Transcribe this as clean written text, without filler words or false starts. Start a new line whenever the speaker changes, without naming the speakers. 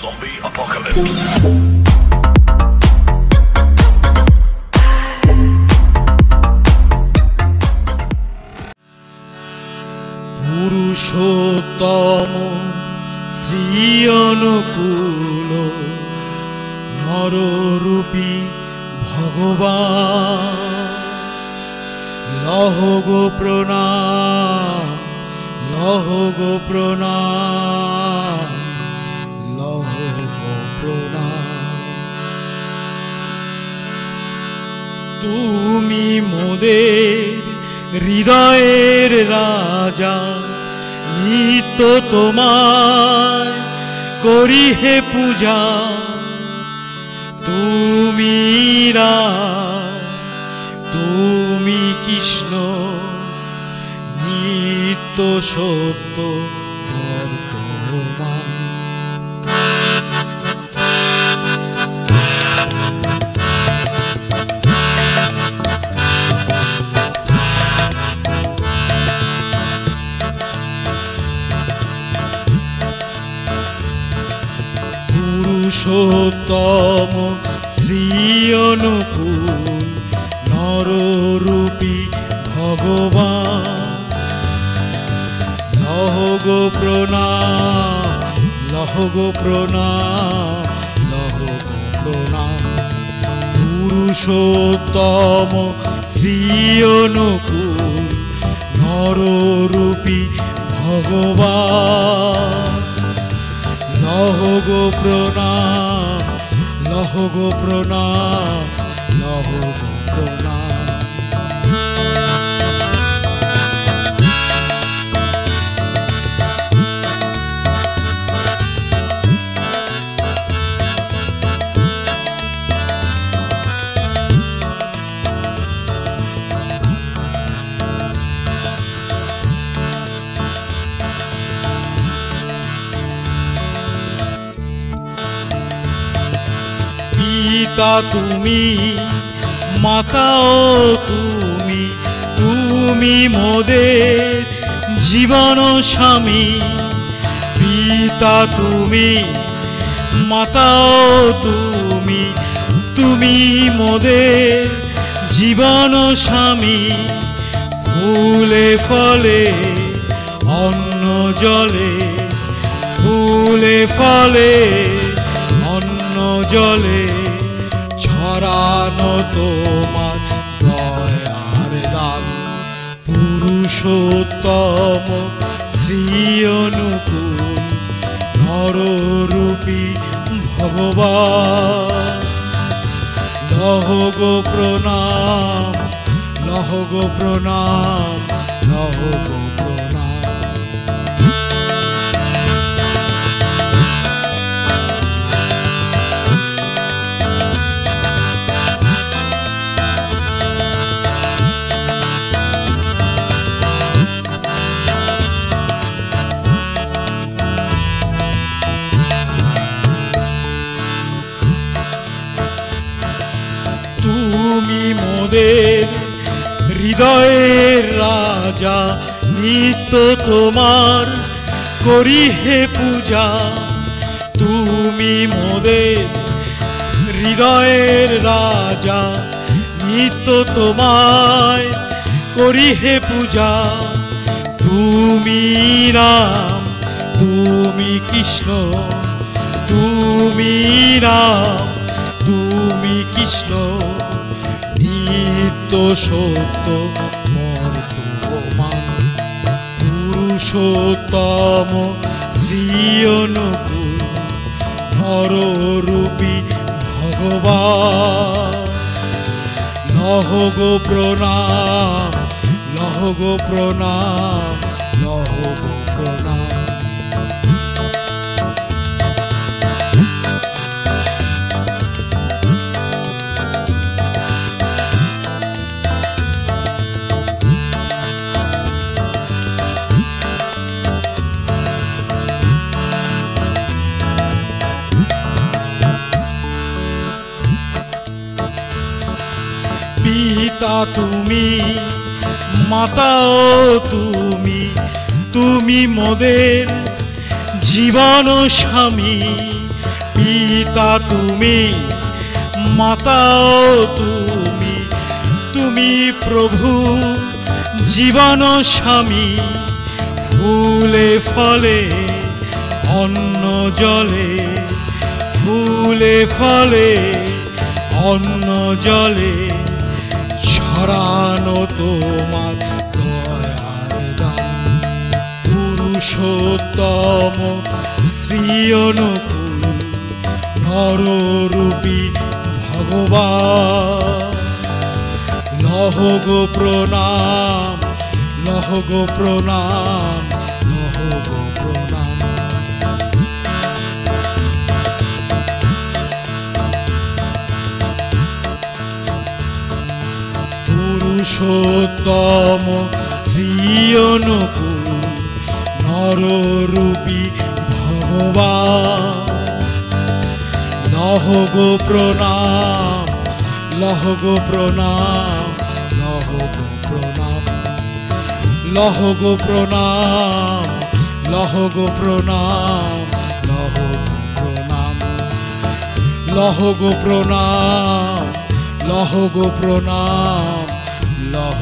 Zombie apocalypse.
Purushottam Shri অনুকূল নররূপী ভগবান, লহ গো প্রণাম, লহ গো প্রণাম, লহ গো প্রণাম। তুমি মোদের হৃদয়ের রাজা, নিত্য তোমায় করি হে পূজা। তুমি রাম, তুমি কৃষ্ণ, নিত্য সত্য বর্তমান। পুরুষোত্তম শ্রী অনুকূল নররূপী ভগবান, লহ গো প্রণাম, লহ গো প্রণাম, লহ গো প্রণাম। পুরুষোত্তম শ্রী অনুকূল নররূপী ভগবান, লহ গো প্রণাম, লহ গো প্রণাম, লহ গো প্রণাম। পিতা তুমি, মাতাও তুমি, তুমি মোদের জীবন স্বামী। পিতা তুমি, মাতাও তুমি, তুমি মোদের জীবন স্বামী। ফুলে ফলে অন্ন জলে, ফুলে ফলে অন্ন জলে ছড়ানো তোমার দয়ার দান। পুরুষোত্তম শ্রী অনুকূল নররূপী ভগবান, লহ গো প্রণাম, লহ গো প্রণাম, লহ গো প্রণাম। তুমি মোদের হৃদয়ের রাজা, নিত্য তোমার করি হে পূজা। তুমি মোদের হৃদয়ের রাজা, নিত্য তোমায় করি হে পূজা। তুমি রাম, তুমি কৃষ্ণ, তুমি রাম, তুমি কৃষ্ণ, নিত্য সত্য বর্তমান। পুরুষোত্তম শ্রী অনুকূল নররূপী ভগবান, লহ গো প্রণাম, লহ গো প্রণাম, লহ গো প্রণাম। পিতা তুমি, মাতাও তুমি, তুমি মোদের জীবন স্বামী। পিতা তুমি, মাতাও তুমি, তুমি প্রভু জীবন স্বামী। ফুলে ফলে অন্ন জলে, ফুলে ফলে অন্ন জলে ছড়ানো তোমার দয়ার দান। পুরুষোত্তম শ্রী অনুকূল নররূপী ভগবান, লহ গো প্রণাম, লহ গো প্রণাম, লহ গো প্রণাম। পুরুষোত্তম শ্রী অনুকূল নররূপী ভগবান, লহ গো প্রণাম, লহ গো প্রণাম, লহ গো প্রণাম, লহ গো প্রণাম, লহ গো প্রণাম, লহ গো প্রণাম, লহ গো প্রণাম, লহ গো প্রণাম, লহ